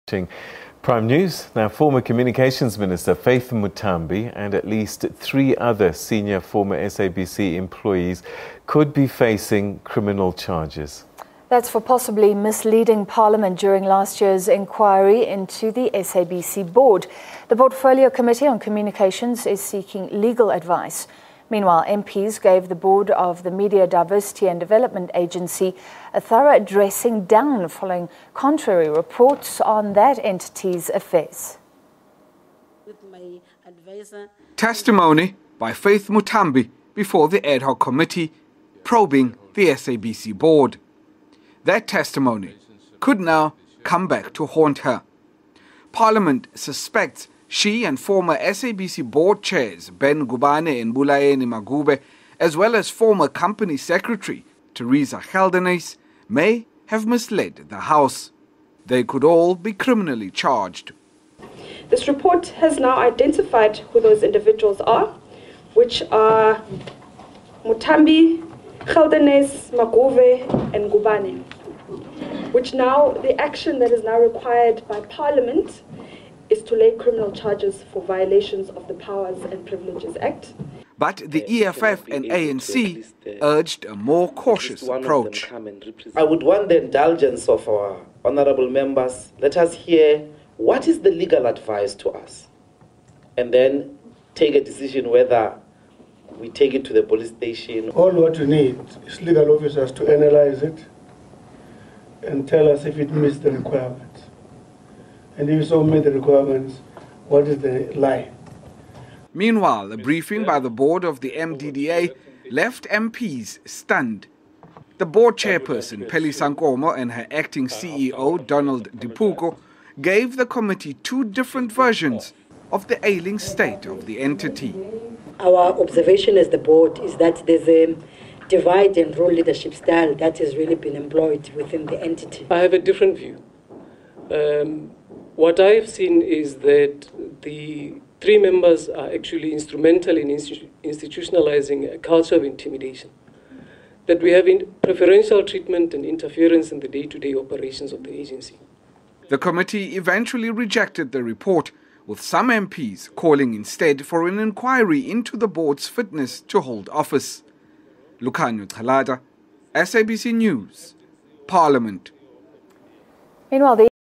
Prime News. Now, former Communications Minister Faith Muthambi and at least 3 other senior former SABC employees could be facing criminal charges. That's for possibly misleading Parliament during last year's inquiry into the SABC Board. The Portfolio Committee on Communications is seeking legal advice. Meanwhile, MPs gave the board of the Media Diversity and Development Agency a thorough dressing down following contrary reports on that entity's affairs. Testimony by Faith Muthambi before the ad hoc committee probing the SABC board. That testimony could now come back to haunt her. Parliament suspects she and former SABC board chairs Ben Gubane and Bulaeni Magube, as well as former company secretary Teresa Geldenhuys, may have misled the House. They could all be criminally charged. This report has now identified who those individuals are, which are Muthambi, Geldenhuys, Magube and Gubane, which now the action that is now required by Parliament is to lay criminal charges for violations of the Powers and Privileges Act. But the EFF and ANC urged a more cautious approach. I would want the indulgence of our honourable members. Let us hear what is the legal advice to us, and then take a decision whether we take it to the police station. All what we need is legal officers to analyse it and tell us if it meets the requirements. And if so meet the requirements, what is the lie? Meanwhile, a briefing by the board of the MDDA left MPs stunned. The board chairperson, Peli Sankomo, and her acting CEO, Donald Dipuko, gave the committee 2 different versions of the ailing state of the entity. Our observation as the board is that there's a divide and rule leadership style that has really been employed within the entity. I have a different view. What I've seen is that the 3 members are actually instrumental in institutionalizing a culture of intimidation, that we have preferential treatment and interference in the day-to-day operations of the agency. The committee eventually rejected the report, with some MPs calling instead for an inquiry into the board's fitness to hold office. Lukhanyo Thalada, SABC News, Parliament. Meanwhile,